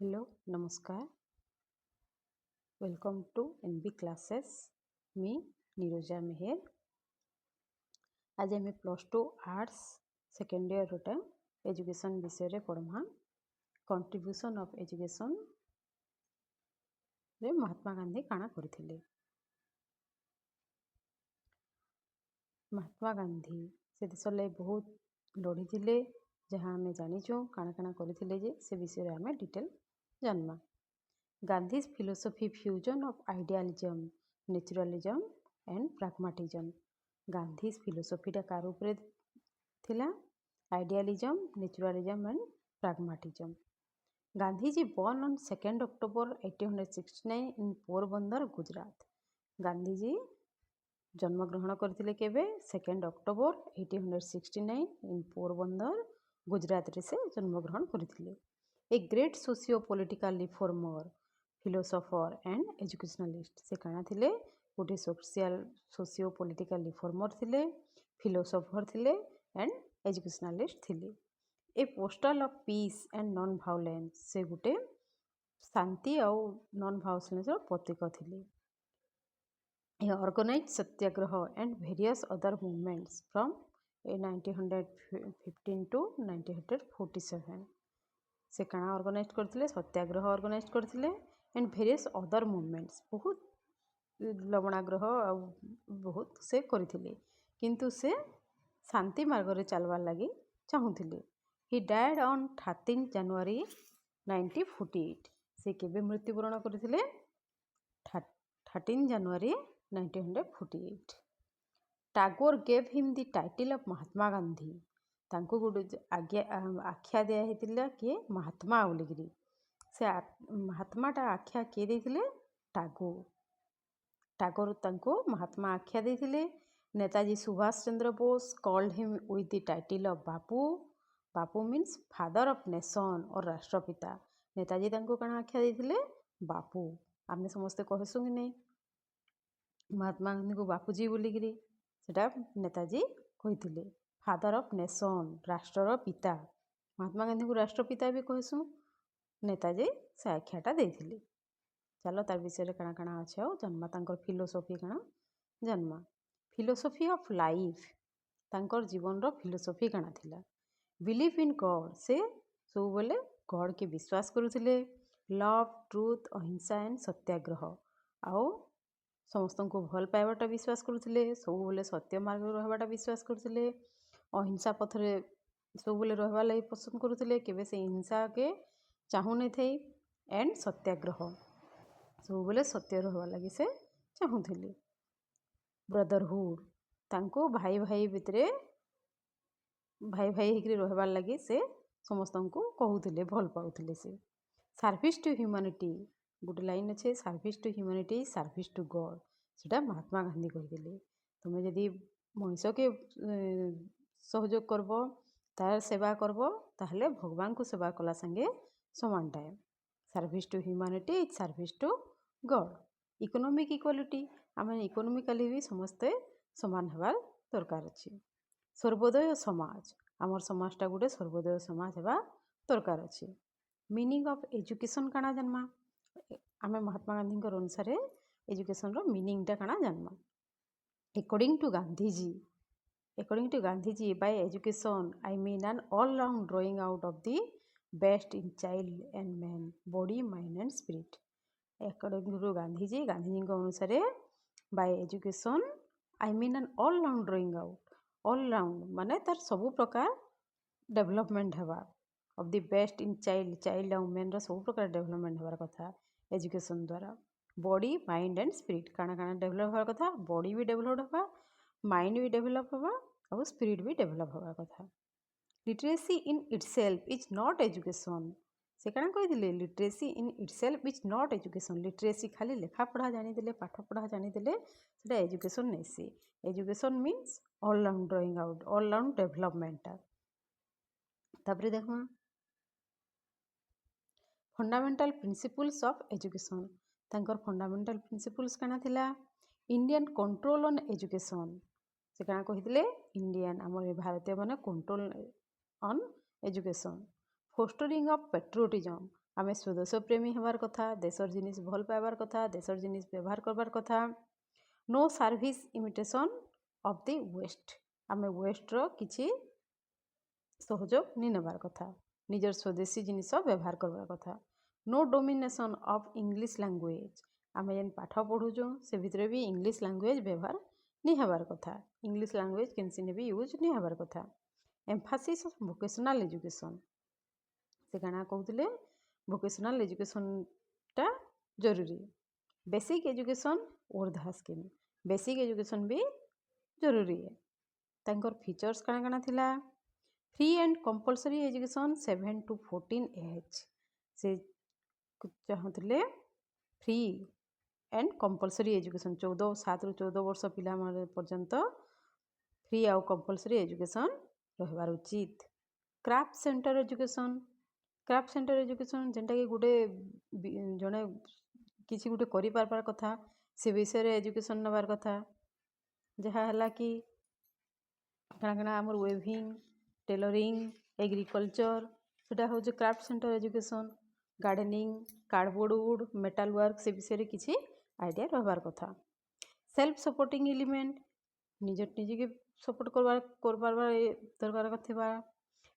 Hello नमस्कार welcome to NB classes मी नीरजा मेहर। आज आम +2 आर्ट्स सेकेंड ईयर रोटे एजुकेशन विषय पढ़मा कंट्रीब्यूशन ऑफ एजुकेशन रे महात्मा गांधी काना करथिले। महात्मा गांधी से देश लाई बहुत लड़ी थिले जहाँ आम जानिचु काना काना करथिले जे से विषय आम detail जानमा। Gandhi's philosophy fusion of idealism, naturalism and pragmatism. Gandhi's philosophy टा कार उपरे थिला idealism, naturalism and pragmatism. Gandhiji born on 2nd October 1869 in Porbandar, Gujarat. Gandhiji जन्म ग्रहण करथिले केबे 2nd October 1869 in Porbandar, Gujarat रे से जन्म ग्रहण करथिले। A great socio-political reformer, philosopher and educationalist से काना थिले गोटे सोशियो पॉलिटिकल रिफॉर्मर थिले, फिलोसोफर थिले एंड एजुकेशनलिस्ट थिले। Apostle of peace and non violence से गोटे शांति और नॉन वायलेंस प्रतीक थिले। He organise satyagraha and various other movements from 1915 to 1947 से काना ऑर्गेनाइज करथिले सत्याग्रह ऑर्गेनाइज करथिले एंड वेरियस अदर मूवमेंट्स बहुत लवणाग्रह बहुत से करथिले किंतु से शांति मार्ग रे चलवार लगी चाहूथिले। ही डायड ऑन 13 जनवरी 1948 से केबे मृत्युवरण करथिले 13 जनवरी 1948। Tagore gave him the title of Mahatma Gandhi तांको गोटे आख्या दिया हेतिला कि महात्मा बोलिकी से महात्माटा आख्या किए देथिले टागोर। टागोर तांको महात्मा आख्या देथिले। Netaji Subhash Chandra Bose called him with the title of Bapu. Bapu means father of nation और राष्ट्रपिता। नेताजी तांको काना आख्या देथिले बापू। आमे समस्ते कहसु कि नहीं महात्मा गांधी को बापूजी बोलिकी सेटा नेताजी कहिथिले। फादर ऑफ नेशन राष्ट्रर पिता महात्मा गांधी को राष्ट्रपिता भी कहसु नेताजी से आख्याटा देथिले। चलो तार विषय काना काना अच्छे आओ जन्मा तांकर फिलोसोफी काना जन्मा फिलोसोफी ऑफ लाइफ तांकर जीवन रो फिलोसोफी काना थिला। बिलीव इन गॉड से सब बोले गॉड के विश्वास करुथिले। लव ट्रुथ अहिंसा एंड सत्याग्रह आओ समस्त को भल पाइबाटा विश्वास करुथिले। सब बोले सत्य मार्ग रहबाटा विश्वास करुथिले। अहिंसा पथरे सब बोले रहबा लागि पसंद करुथिले केबे से हिंसा के चाहू नहीं थे एंड सत्याग्रह सब बोले सत्य रहबा लगी से चाहूथिले। ब्रदरहुड तांको भाई भाई भितरे भाई भाई हेकरी रहबार लगी से समस्त को कहूथिले भल पाउथिले। से सर्विस टू ह्यूमैनिटी गोटे लाइन अच्छे service to humanity service to God सेटा महात्मा गांधी कहिदेले। तुम जदि मनुष्य के सहयोग करब तार सेवा करब ताहले भगवान को सेवा कला संगे समान time. Service to humanity is service to God. Economic equality आम इकोनॉमिकली भी समस्ते समान हबार दरकार अच्छे। सर्वोदय समाज आमर समाजटा गोटे सर्वोदय समाज हवा दरकार अच्छे। मीनिंग ऑफ एजुकेशन काना जन्मा आम महात्मा गांधी अनुसार एजुकेशन रो मीनिंगटा काना जन्मा। According to Gandhiji by education I mean an all round drawing out of the best in child and man body mind and spirit. According to Gandhiji अनुसार by education I mean an all round drawing out all round माने तार सबु प्रकार development हेबा of the best in child और man सब प्रकार development हेबार कथा एजुकेशन द्वारा। बॉडी माइंड एंड स्पिरिट काना काना डेवलप होबार कथा बॉडी भी डेवलप होबा माइंड भी डेवलप होबा और स्पिरिट भी डेवलप होबार कथा। Literacy in itself is not education से काना कहिदिले literacy in itself is not education. Literacy खाली लेखा पढ़ा जानिदेले पाठ पढ़ा जानिदेले सेटा एजुकेशन नहीं। से education means all round drawing out all round development. तापरे देखमा फंडामेंटल प्रिंसिपल्स ऑफ एजुकेशन तांकर फंडामेंटल प्रिंसिपल्स काना थिला। इंडियन कंट्रोल ऑन एजुकेशन से काना कहिदिले इंडियन आमर भारतीय माने control on education. Fostering of patriotism आमे स्वदेश प्रेमी हबार कथा, देशर जिनिस भल पाइबार कथा, देशर जिनिस व्यवहार करबार कथा। No service imitation of the west, आमे वेस्टर किछि सहयोग नहीं नेबार कथा, निजर स्वदेशी जिनिस व्यवहार करबार कथा। No domination of English language, आमे जेन पाठ पढ़ुचु से भितर भी इंग्लिश लैंग्वेज व्यवहार नहीं हबार कथा, इंग्लिश लैंग्वेज केनसी ने भी यूज नहीं हबार कथा। एम्फासिस ऑफ वोकेशनल एजुकेशन, से काना कहते वोकेशनल एजुकेशनटा जरूरी। Basic education Wardha scheme, basic education भी जरूरी है। तांकर फीचर्स काना काना थिला, free and compulsory education 7 to 14 age, से चाहते फ्री एंड कंपलसरी एजुकेशन 7 ରୁ 14 वर्ष पिला पर्यंत फ्री आउ कंपलसरी एजुकेशन रहबार उचित। Craft centre education, craft centre education जेनटा कि गोटे जड़े किसी गोटे करि पारबार कथा से विषय रे एजुकेशन नबार कथा, जहाँ है कि काना काना आमर वेविंग, टेलरिंग, एग्रीकल्चर सेटा हूँ craft centre education. Gardening, cardboard would, metal work से विषय रे किसी आइडिया रहबार कथा। सेल्फ सपोर्टिंग एलिमेंट, निजे के सपोर्ट करबार दरकार थिबा।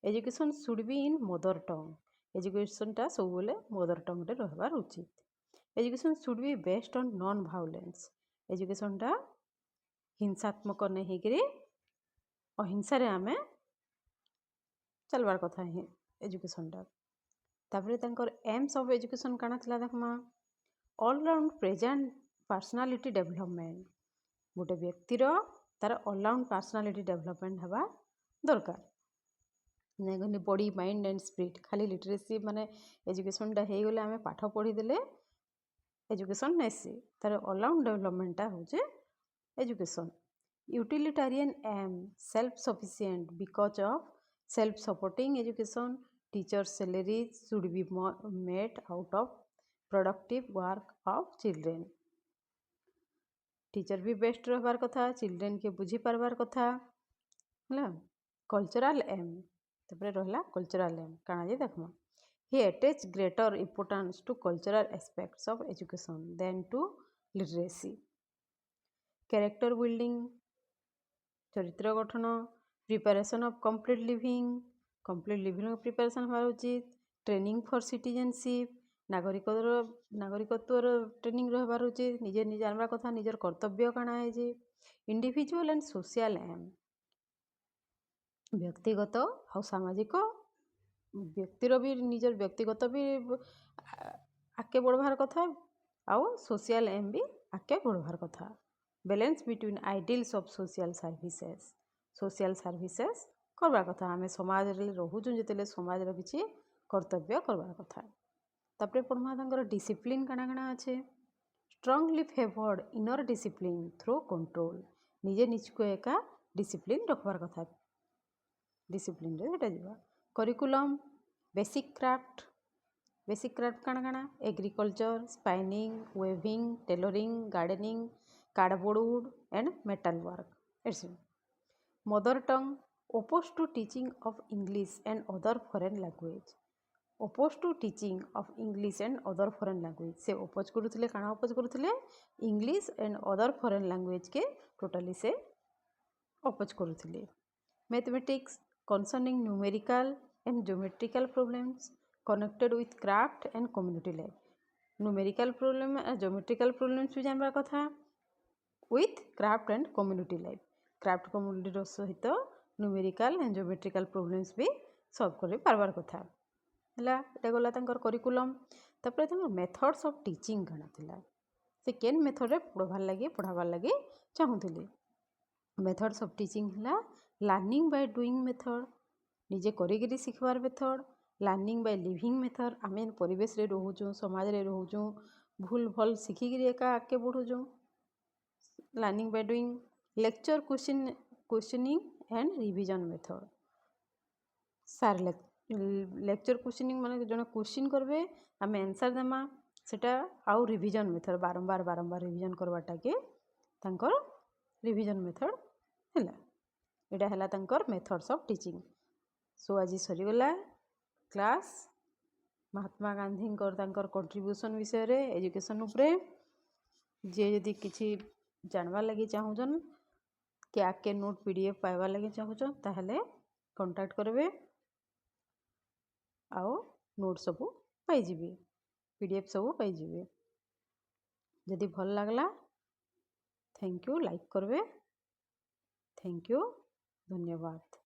Education should be in mother tongue, एजुकेशनटा सब बेले मदर टंग रे रहबार उचित। Education should be based on non violence, एजुकेशनटा हिंसात्मक नहीं करी अहिंसा रे आमे चलबार कथा है एजुकेशनटा। तापरे तांकर एम्स ऑफ एजुकेशन काना थिला देखमा, ऑलराउंड प्रेजेंट पर्सनालिटी डेवलपमेंट, गोटे व्यक्तिर तार ऑलराउंड पर्सनालिटी डेवलपमेंट हवा दरकार। नहीं बॉडी माइंड एंड स्पिरिट, खाली लिटरेसी माने एजुकेशनटा हो गले आमे पाठ पढ़ी देले एजुकेशन नैसी, तार ऑलराउंड डेवलपमेंटटा होचे education. Utilitarian aim, self sufficient, because of self supporting education teacher salaries should be made out of productive work of children. Teacher भी बेस्ट रहबार कथा, चिल्ड्रेन के बुझी पारबार कथा है। कल्चरल एम, तापरे रहला कल्चरल एम काना जे देखमा, he attaches greater importance to cultural aspects of education than to literacy। character building, चरित्र गठन, preparation of complete living preparation हवा उचित। ट्रेनिंग फॉर सिटीजनशिप, नागरिकत्वर ट्रेनिंग रहबार उचित। निजे जानवा कथा निजर कर्तव्य काना है जे। इंडिविजुअल एंड सोशल एम, व्यक्तिगत और सामाजिक, व्यक्तिर भी निजर व्यक्तिगत भी आगे बढ़वार कथा आउ सोशल एम भी आगे बढ़वार कथा। Balance between ideals of social services करबार कथा। आमे समाज रे रहूचु जेतेले समाज रो किछि कर्तव्य करबार कथा। तापरे पढ़मा तांकर डिसिप्लिन काना काना अच्छे। Strongly favoured inner discipline through control, निजे निजको एका डिसिप्लिन रखबार कथा, डिसिप्लिन रे हेटा जिबा। करिकुलम, बेसिक क्राफ्ट काना काना, agriculture, spinning, weaving, tailoring, gardening, cardboard wood and metal work etcetera. Mother tongue, oppose to teaching of English and other foreign language, oppose to teaching of English and other foreign language, से oppose करुथिले काना oppose करुथिले English and other foreign language के totally से oppose करुथिले। Mathematics, concerning numerical and geometrical problems connected with craft and community life, numerical problem and geometrical problems भी जानबार कथा with craft and community life, craft community रो सहित numerical and geometrical problems भी solve करि पारबार कथा हला। एटा गला तांकर करिकुलम। तापरे तांकर मेथड्स ऑफ टीचिंग काना थिला, से केन मेथड रे पढ़ाबार लागि चाहुथिले। मेथड्स ऑफ टीचिंग हला लर्निंग बाय डूइंग मेथड, निजे करिगिरी सिखबार मेथड। लर्निंग बाय लिविंग मेथड, आमे परिवेश रे रहूचु समाज रे रहूचु भूल भल सिखिगिरी एका आगे बढ़ुचु। Learning by doing. Lecture questioning and revision method, सार लेक्चर क्वेश्चनिंग माने जने क्वेश्चन करबे आमे आंसर देमा, सेटा आउ रिविजन मेथड बारंबार रिविजन करबाटा के तांकर रिविजन मेथड हैला। एटा हैला तांकर मेथड्स ऑफ टीचिंग। सो आज सरीगला क्लास, महात्मा गांधी कंट्रीब्यूशन विषय रे एजुकेशन उपरे जे यदि किसी जानवार लगी चाहून कि आके नोट पीडीएफ पाइबार लगी चाहून ताहले कांटेक्ट करबे आओ नोट सबू पाइजिबे पीडीएफ सबू पाइजिबे। जदि भल लागला थैंक यू लाइक करबे। थैंक यू धन्यवाद।